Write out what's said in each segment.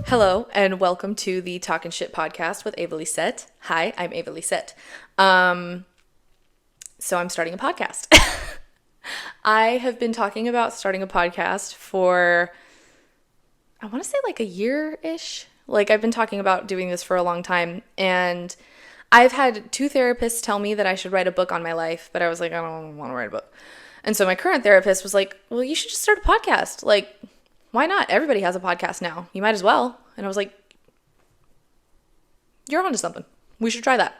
Hello, and welcome to the Talkin Sh podcast with Ava Lisette. Hi, I'm Ava Lisette. So I'm starting a podcast. I have been talking about starting a podcast for, I want to say like a year-ish. Like I've been talking about doing this for a long time, and I've had 2 therapists tell me that I should write a book on my life, but I was like, I don't want to write a book. And so my current therapist was like, well, you should just start a podcast. Like, why not? Everybody has a podcast now. You might as well. And I was like, you're onto something. We should try that.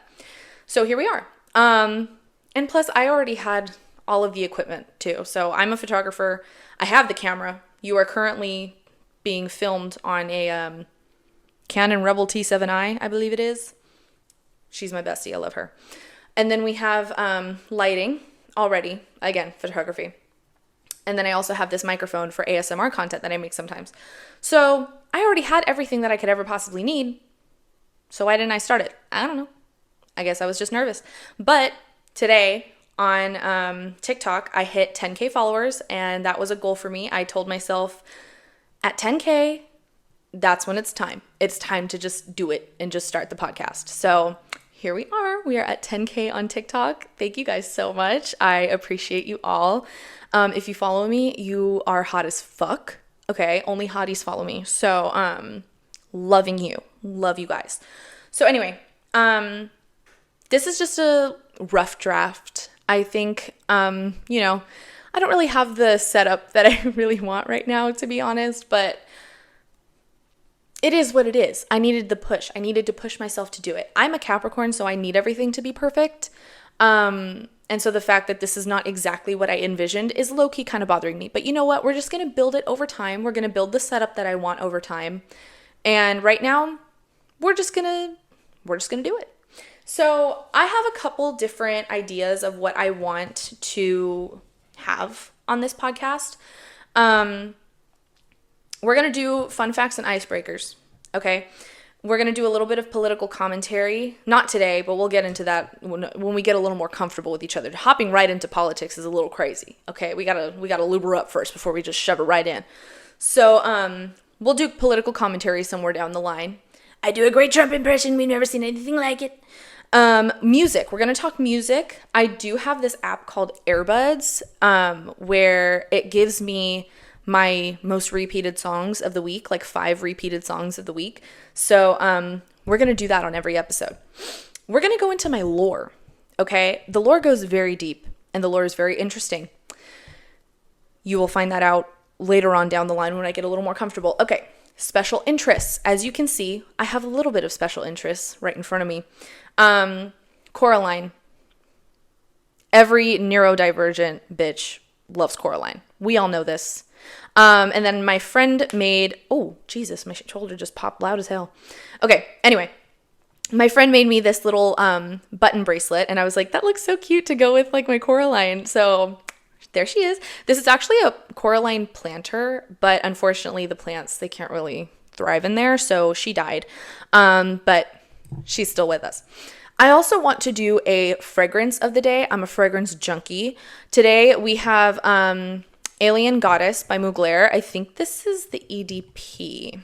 So here we are. And plus, I already had all of the equipment too. So I'm a photographer. I have the camera. You are currently being filmed on a Canon Rebel T7i, I believe it is. She's my bestie. I love her. And then we have lighting already. Again, photography. And then I also have this microphone for ASMR content that I make sometimes. So I already had everything that I could ever possibly need. So why didn't I start it? I don't know. I guess I was just nervous. But today on TikTok, I hit 10K followers, and that was a goal for me. I told myself at 10K, that's when it's time. It's time to just do it and just start the podcast. So here we are. We are at 10K on TikTok. Thank you guys so much. I appreciate you all. If you follow me, you are hot as fuck. Okay, only hotties follow me. So, loving you. Love you guys. So anyway, this is just a rough draft. I think, I don't really have the setup that I really want right now, to be honest, but it is what it is. I needed the push. I needed to push myself to do it. I'm a Capricorn, so I need everything to be perfect. And so the fact that this is not exactly what I envisioned is low-key kind of bothering me. But you know what? We're just going to build it over time. We're going to build the setup that I want over time. And right now, we're just going to do it. So I have a couple different ideas of what I want to have on this podcast. We're going to do fun facts and icebreakers, okay? We're going to do a little bit of political commentary. Not today, but we'll get into that when we get a little more comfortable with each other. Hopping right into politics is a little crazy, okay? We gotta lube her up first before we just shove it right in. So we'll do political commentary somewhere down the line. I do a great Trump impression. We've never seen anything like it. Music. We're going to talk music. I do have this app called Airbuds where it gives me my most repeated songs of the week, like 5 repeated songs of the week. So we're going to do that on every episode. We're going to go into my lore, okay? The lore goes very deep, and the lore is very interesting. You will find that out later on down the line when I get a little more comfortable. Okay, special interests. As you can see, I have a little bit of special interests right in front of me. Coraline. Every neurodivergent bitch loves Coraline. We all know this. And then my friend made, oh, Jesus, my shoulder just popped loud as hell. Okay, anyway, my friend made me this little button bracelet, and I was like, that looks so cute to go with like my Coraline. So there she is. This is actually a Coraline planter, but unfortunately the plants, they can't really thrive in there, so she died. But she's still with us. I also want to do a fragrance of the day. I'm a fragrance junkie. Today we have Alien Goddess by Mugler. I think this is the EDP.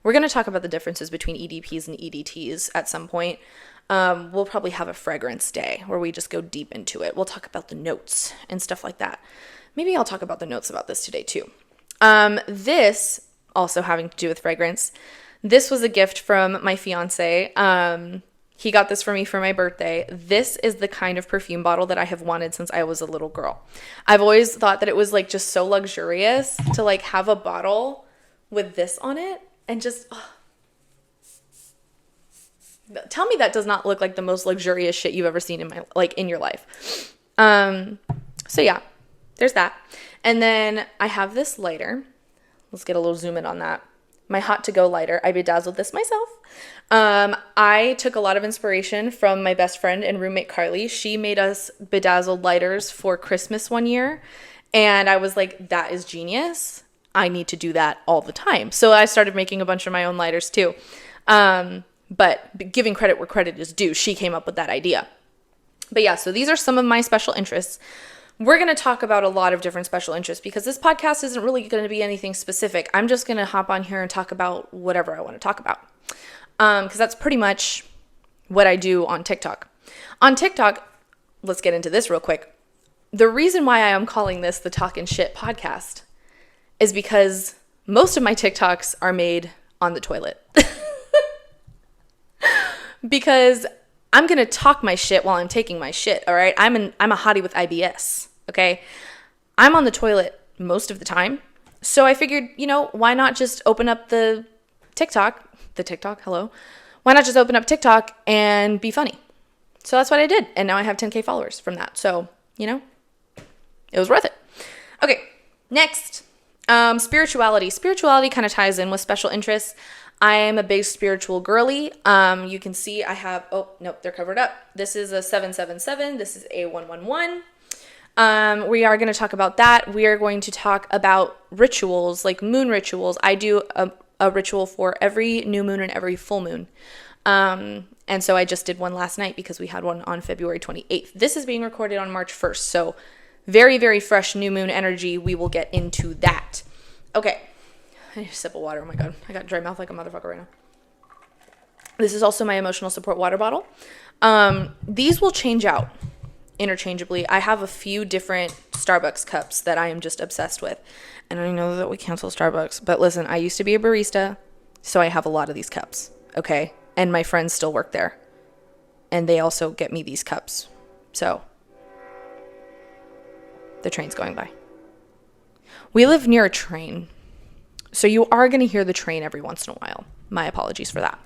We're going to talk about the differences between EDPs and EDTs at some point. We'll probably have a fragrance day where we just go deep into it. We'll talk about the notes and stuff like that. Maybe I'll talk about the notes about this today too. This, also having to do with fragrance, this was a gift from my fiance. He got this for me for my birthday. This is the kind of perfume bottle that I have wanted since I was a little girl. I've always thought that it was like just so luxurious to like have a bottle with this on it and just, tell me that does not look like the most luxurious shit you've ever seen in your life. So yeah, there's that. And then I have this lighter. Let's get a little zoom in on that. My hot to go lighter. I bedazzled this myself. I took a lot of inspiration from my best friend and roommate Carly. She made us bedazzled lighters for Christmas one year, and I was like, that is genius. I need to do that all the time. So I started making a bunch of my own lighters too. But giving credit where credit is due, she came up with that idea. But yeah, so these are some of my special interests. we're going to talk about a lot of different special interests because this podcast isn't really going to be anything specific. I'm just going to hop on here and talk about whatever I want to talk about. Because that's pretty much what I do on TikTok. On TikTok, let's get into this real quick. The reason why I am calling this the Talkin Shit podcast is because most of my TikToks are made on the toilet. Because I'm going to talk my shit while I'm taking my shit, all right? I'm a hottie with IBS, okay? I'm on the toilet most of the time. So I figured, why not just open up the TikTok, hello. Why not just open up TikTok and be funny? So that's what I did. And now I have 10K followers from that. So, it was worth it. Okay, next, spirituality. Spirituality kind of ties in with special interests. I am a big spiritual girly. You can see I have, oh, nope, they're covered up. This is a 777. This is a 111. We are going to talk about that. We are going to talk about rituals, like moon rituals. I do a ritual for every new moon and every full moon. And so I just did one last night because we had one on February 28th. This is being recorded on March 1st. So very, very fresh new moon energy. We will get into that. Okay. I need a sip of water. Oh my God. I got dry mouth like a motherfucker right now. This is also my emotional support water bottle. These will change out interchangeably. I have a few different Starbucks cups that I am just obsessed with. And I know that we cancel Starbucks, but listen, I used to be a barista, so I have a lot of these cups, okay? And my friends still work there. And they also get me these cups. So, the train's going by. We live near a train, so you are going to hear the train every once in a while. My apologies for that.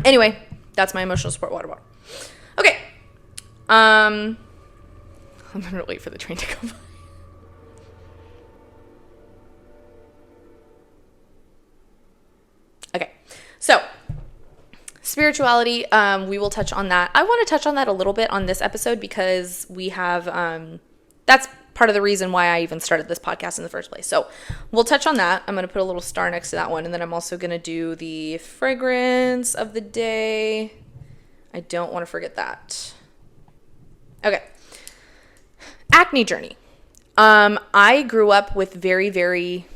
Anyway, that's my emotional support water bottle. Okay. I'm going to wait for the train to go by. Okay. So, spirituality, we will touch on that. I want to touch on that a little bit on this episode because we have, that's part of the reason why I even started this podcast in the first place. So we'll touch on that. I'm going to put a little star next to that one. And then I'm also going to do the fragrance of the day. I don't want to forget that. Okay. Acne journey. I grew up with very, very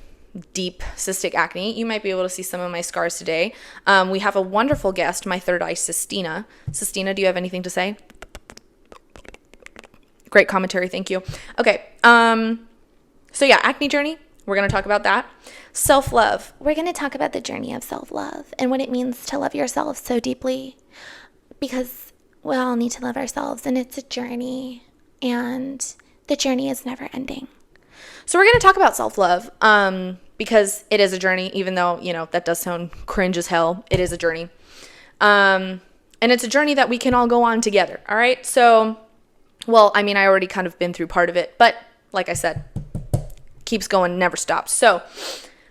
deep cystic acne. You might be able to see some of my scars today. We have a wonderful guest, my third eye, Sistina. Sistina, do you have anything to say? Great commentary. Thank you. Okay. So yeah, acne journey. We're going to talk about that. Self-love. We're going to talk about the journey of self-love and what it means to love yourself so deeply, because we all need to love ourselves, and it's a journey, and the journey is never ending. So we're going to talk about self-love because it is a journey, even though, that does sound cringe as hell. It is a journey. And it's a journey that we can all go on together. All right. So, well, I already kind of been through part of it, but like I said, keeps going, never stops. So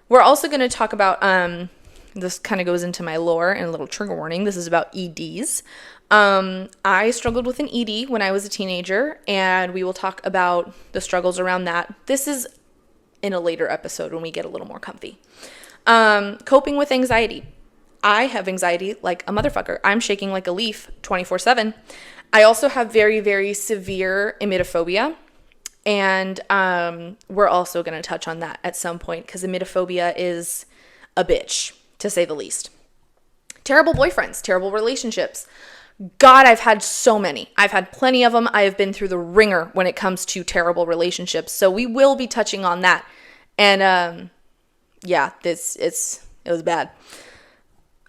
we're also going to talk about, this kind of goes into my lore and a little trigger warning. This is about EDs. I struggled with an ED when I was a teenager, and we will talk about the struggles around that. This is in a later episode when we get a little more comfy. Coping with anxiety. I have anxiety like a motherfucker. I'm shaking like a leaf 24/7. I also have very, very severe emetophobia, and we're also going to touch on that at some point because emetophobia is a bitch, to say the least. Terrible boyfriends, terrible relationships. God, I've had so many. I've had plenty of them. I have been through the ringer when it comes to terrible relationships. So we will be touching on that. And yeah, it was bad.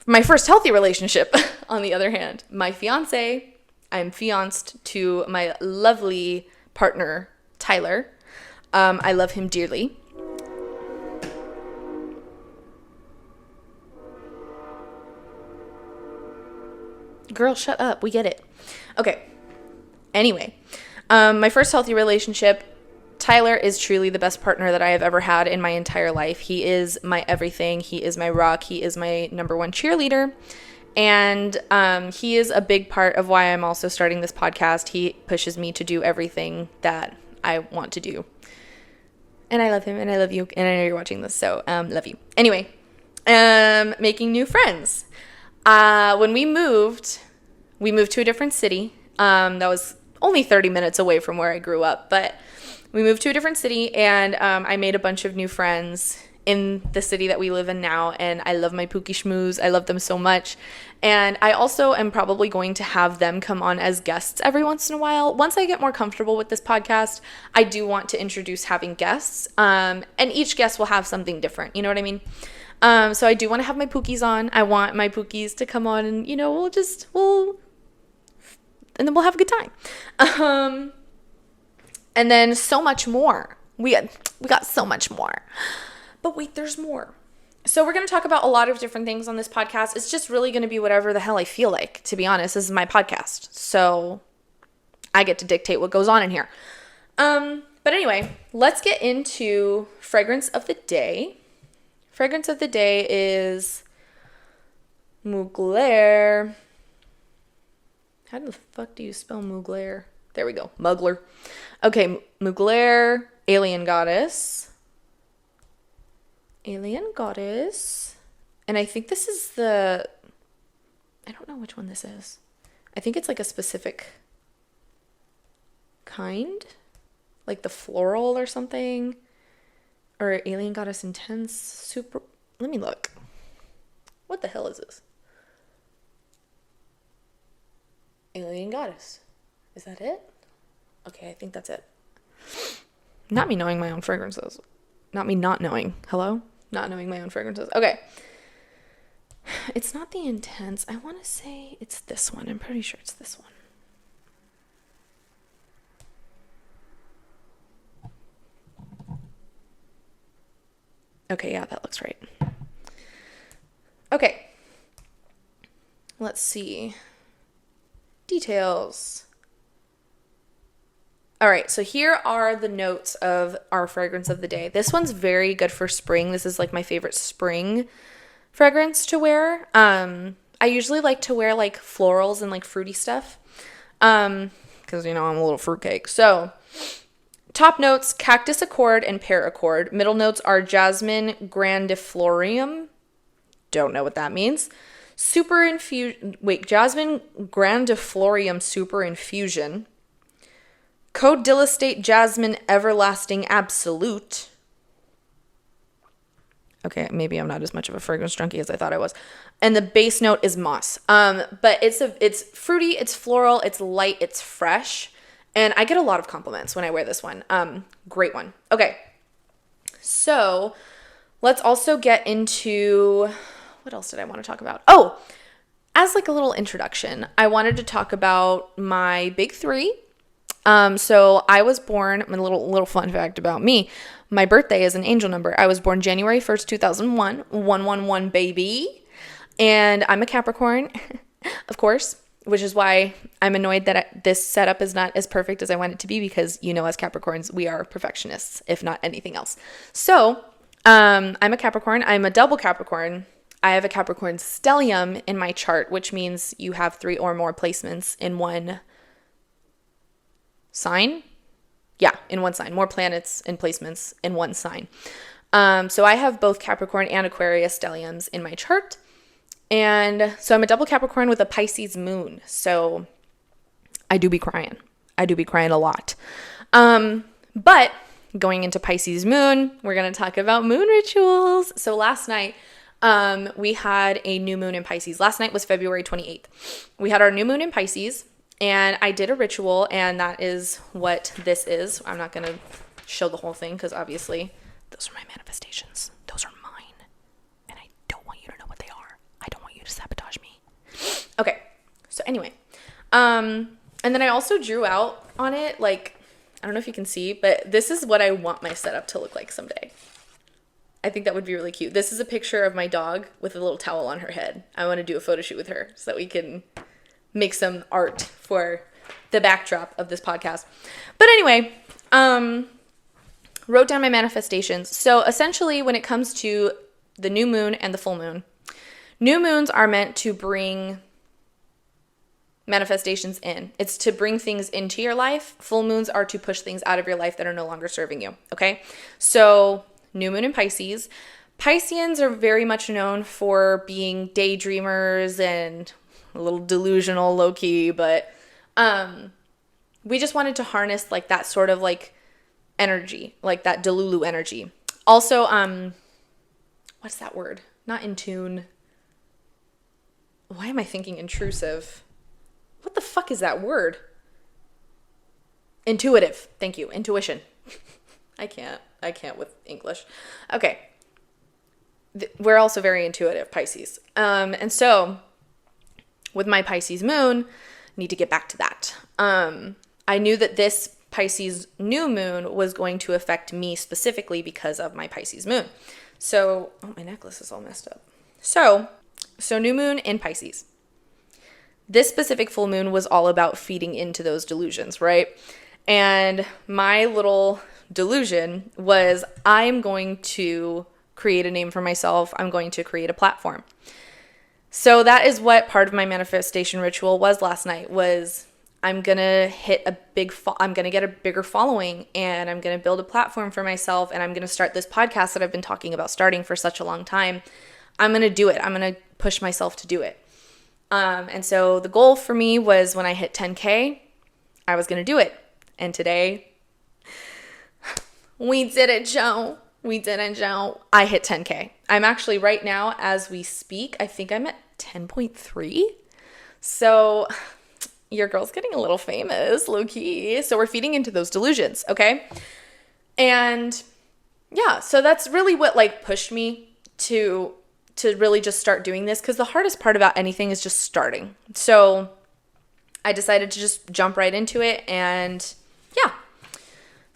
My first healthy relationship, on the other hand, my fiance, I'm fianced to my lovely partner, Tyler. I love him dearly. Girl, shut up. We get it. Okay. Anyway, my first healthy relationship, Tyler is truly the best partner that I have ever had in my entire life. He is my everything. He is my rock. He is my number one cheerleader. And he is a big part of why I'm also starting this podcast. He pushes me to do everything that I want to do. And I love him, and I love you, and I know you're watching this, so love you. Anyway, making new friends. When we moved to a different city. That was only 30 minutes away from where I grew up, but we moved to a different city, and I made a bunch of new friends in the city that we live in now, and I love my Pookie Schmooze. I love them so much. And I also am probably going to have them come on as guests every once in a while. Once I get more comfortable with this podcast, I do want to introduce having guests, and each guest will have something different. You know what I mean? So I do want to have my Pookies on. I want my Pookies to come on, and, you know, and then we'll have a good time. And then so much more. We got so much more. But wait, there's more. So we're going to talk about a lot of different things on this podcast. It's just really going to be whatever the hell I feel like, to be honest. This is my podcast. So I get to dictate what goes on in here. But anyway, let's get into fragrance of the day. Fragrance of the day is Mugler. How the fuck do you spell Mugler? There we go. Mugler. Okay, Mugler, Alien Goddess. Alien Goddess. And I think this is I don't know which one this is. I think it's like a specific kind. Like the floral or something. Or Alien Goddess Intense Super. Let me look. What the hell is this? Alien Goddess. Is that it? Okay, I think that's it. Not me knowing my own fragrances. Not me not knowing. Hello? Not knowing my own fragrances. Okay. It's not the Intense. I want to say it's this one. I'm pretty sure it's this one. Okay, yeah, that looks right. Okay. Let's see. Details. All right, so here are the notes of our fragrance of the day. This one's very good for spring. This is like my favorite spring fragrance to wear. I usually like to wear like florals and like fruity stuff because, you know, I'm a little fruitcake. So top notes, cactus accord and pear accord. Middle notes are jasmine grandiflorium. Don't know what that means. Jasmine grandiflorium super infusion. Code Dilistate Jasmine Everlasting Absolute. Okay, maybe I'm not as much of a fragrance junkie as I thought I was. And the base note is moss. But it's fruity, it's floral, it's light, it's fresh. And I get a lot of compliments when I wear this one. Great one. Okay. So let's also get into, what else did I want to talk about? Oh, as like a little introduction, I wanted to talk about my big three. So I was born, a little fun fact about me. My birthday is an angel number. I was born January 1st, 2001, 111 baby. And I'm a Capricorn, of course, which is why I'm annoyed that this setup is not as perfect as I want it to be because, you know, as Capricorns, we are perfectionists, if not anything else. So, I'm a Capricorn. I'm a double Capricorn. I have a Capricorn stellium in my chart, which means you have 3 or more placements in one sign. Yeah, in one sign. More planets and placements in one sign. So I have both Capricorn and Aquarius stelliums in my chart. And so I'm a double Capricorn with a Pisces moon. So I do be crying. I do be crying a lot. But going into Pisces moon, we're going to talk about moon rituals. So last night, we had a new moon in Pisces. Last night was February 28th. We had our new moon in Pisces. And I did a ritual, and that is what this is. I'm not going to show the whole thing because obviously those are my manifestations. Those are mine. And I don't want you to know what they are. I don't want you to sabotage me. Okay. So anyway. And then I also drew out on it, like, I don't know if you can see, but this is what I want my setup to look like someday. I think that would be really cute. This is a picture of my dog with a little towel on her head. I want to do a photo shoot with her so that we can make some art for the backdrop of this podcast. But anyway, wrote down my manifestations. So essentially when it comes to the new moon and the full moon, new moons are meant to bring manifestations in. It's to bring things into your life. Full moons are to push things out of your life that are no longer serving you. Okay. So new moon in Pisces. Pisceans are very much known for being daydreamers and a little delusional, low-key, but we just wanted to harness like that sort of like energy, like that Delulu energy. Also, what's that word? Not in tune. Why am I thinking intrusive? What the fuck is that word? Intuitive. Thank you. Intuition. I can't with English. Okay. We're also very intuitive, Pisces. And so with my Pisces moon, need to get back to that. I knew that this Pisces new moon was going to affect me specifically because of my Pisces moon. So, oh, my necklace is all messed up. So new moon in Pisces. This specific full moon was all about feeding into those delusions, right? And my little delusion was I'm going to create a name for myself. I'm going to create a platform. So that is what part of my manifestation ritual was last night, was I'm going to hit I'm going to get a bigger following, and I'm going to build a platform for myself, and I'm going to start this podcast that I've been talking about starting for such a long time. I'm going to do it. I'm going to push myself to do it. And so the goal for me was when I hit 10K, I was going to do it. And today, we did it, Joe. We did it, Joe. I hit 10K. I'm actually right now, as we speak, I think I'm at 10.3. So your girl's getting a little famous, low key. So we're feeding into those delusions, okay? And yeah, so that's really what like pushed me to really just start doing this, because the hardest part about anything is just starting. So I decided to just jump right into it, and yeah.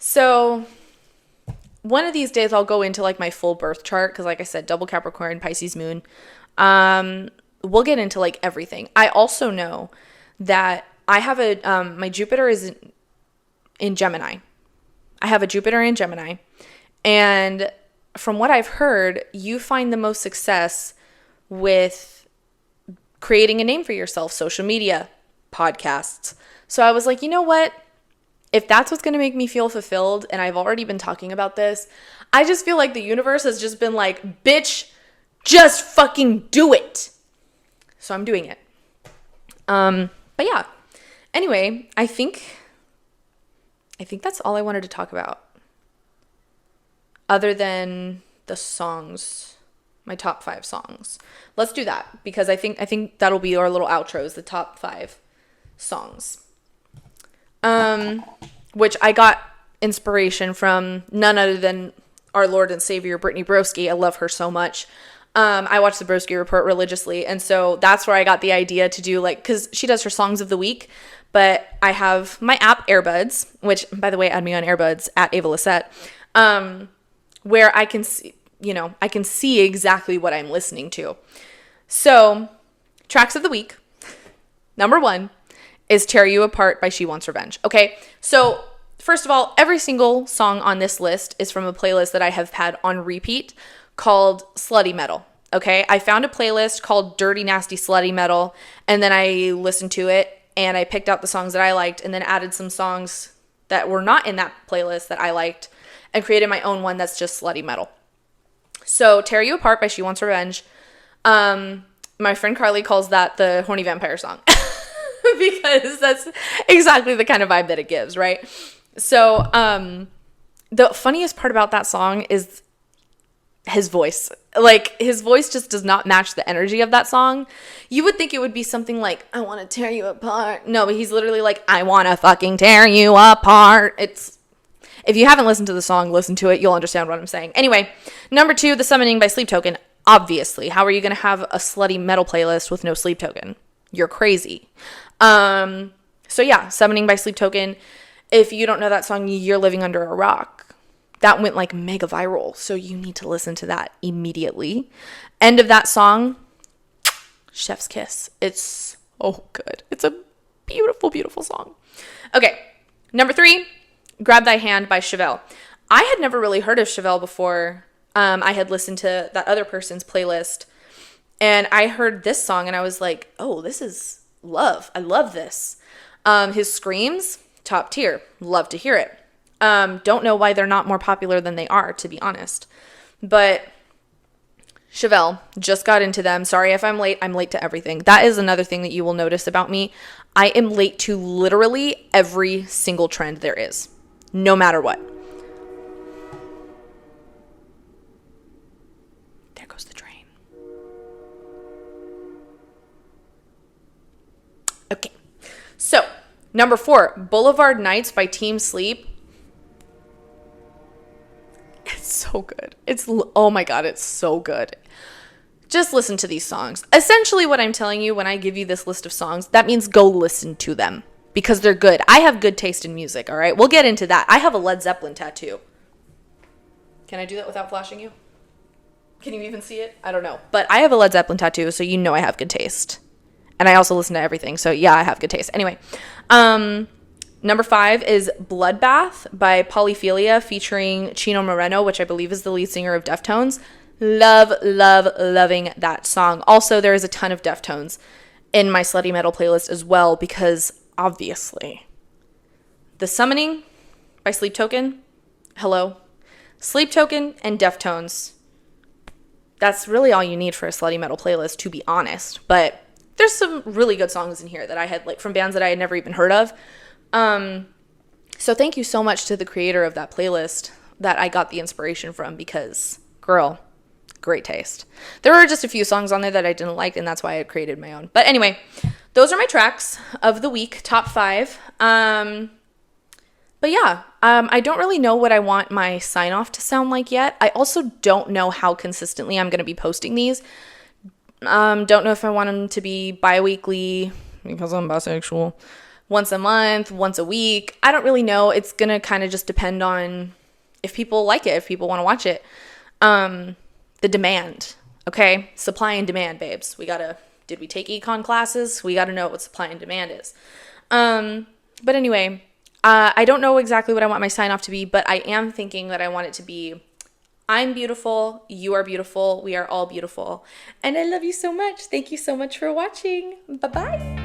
So one of these days I'll go into like my full birth chart, because like I said, double Capricorn, Pisces moon. We'll get into like everything. I also know that I have my Jupiter is in Gemini. I have a Jupiter in Gemini, and from what I've heard, you find the most success with creating a name for yourself, social media, podcasts. So I was like, you know what? If that's what's going to make me feel fulfilled, and I've already been talking about this, I just feel like the universe has just been like, bitch, just fucking do it. So I'm doing it. But yeah. Anyway, I think that's all I wanted to talk about. Other than the songs, my top 5 songs. Let's do that, because I think that'll be our little outros, the top 5 songs. Which I got inspiration from none other than our Lord and Savior, Brittany Broski. I love her so much. I watch the Broski Report religiously, and so that's where I got the idea to do, like, because she does her songs of the week, but I have my app Airbuds, which, by the way, add me on Airbuds at Ava Lissette, where I can see, I can see exactly what I'm listening to. So, tracks of the week. Number 1 is Tear You Apart by She Wants Revenge. Okay, so first of all, every single song on this list is from a playlist that I have had on repeat called Slutty Metal. Okay, I found a playlist called Dirty Nasty Slutty Metal, and then I listened to it, and I picked out the songs that I liked, and then added some songs that were not in that playlist that I liked, and created my own one that's just slutty metal. So Tear You Apart by She Wants Revenge. My friend Carly calls that the horny vampire song because that's exactly the kind of vibe that it gives, right? So the funniest part about that song is his voice. Like, his voice just does not match the energy of that song. You would think it would be something like, I want to tear you apart. No, but he's literally like, I want to fucking tear you apart. If you haven't listened to the song, listen to it. You'll understand what I'm saying. Anyway, number 2, The Summoning by Sleep Token. Obviously, how are you going to have a slutty metal playlist with no Sleep Token? You're crazy. So yeah, Summoning by Sleep Token. If you don't know that song, you're living under a rock. That went like mega viral, so you need to listen to that immediately. End of that song, chef's kiss. It's so good. It's a beautiful, beautiful song. Okay, number 3, Grab Thy Hand by Chevelle. I had never really heard of Chevelle before. I had listened to that other person's playlist, and I heard this song, and I was like, oh, this is love. I love this. His screams, top tier. Love to hear it. Don't know why they're not more popular than they are, to be honest. But Chevelle, just got into them. Sorry if I'm late. I'm late to everything. That is another thing that you will notice about me. I am late to literally every single trend there is, no matter what. There goes the train. Okay. So, number 4, Boulevard Nights by Team Sleep. It's so good. Oh my God, it's so good. Just listen to these songs. Essentially what I'm telling you when I give you this list of songs, that means go listen to them because they're good. I have good taste in music, all right? We'll get into that. I have a Led Zeppelin tattoo. Can I do that without flashing you? Can you even see it? I don't know. But I have a Led Zeppelin tattoo, so you know I have good taste. And I also listen to everything, so yeah, I have good taste. Anyway, number 5 is Bloodbath by Polyphilia featuring Chino Moreno, which I believe is the lead singer of Deftones. Loving that song. Also, there is a ton of Deftones in my slutty metal playlist as well because, obviously, The Summoning by Sleep Token. Hello. Sleep Token and Deftones. That's really all you need for a slutty metal playlist, to be honest. But there's some really good songs in here that I had, like, from bands that I had never even heard of. So thank you so much to the creator of that playlist that I got the inspiration from because, girl, great taste. There were just a few songs on there that I didn't like, and that's why I created my own. But anyway, those are my tracks of the week, top 5. But yeah, I don't really know what I want my sign-off to sound like yet. I also don't know how consistently I'm going to be posting these. Don't know if I want them to be bi-weekly because I'm bisexual, once a month, once a week. I don't really know. It's going to kind of just depend on if people like it, if people want to watch it. The demand, okay? Supply and demand, babes. Did we take econ classes? We got to know what supply and demand is. But anyway, I don't know exactly what I want my sign off to be, but I am thinking that I want it to be, I'm beautiful, you are beautiful, we are all beautiful. And I love you so much. Thank you so much for watching. Bye-bye.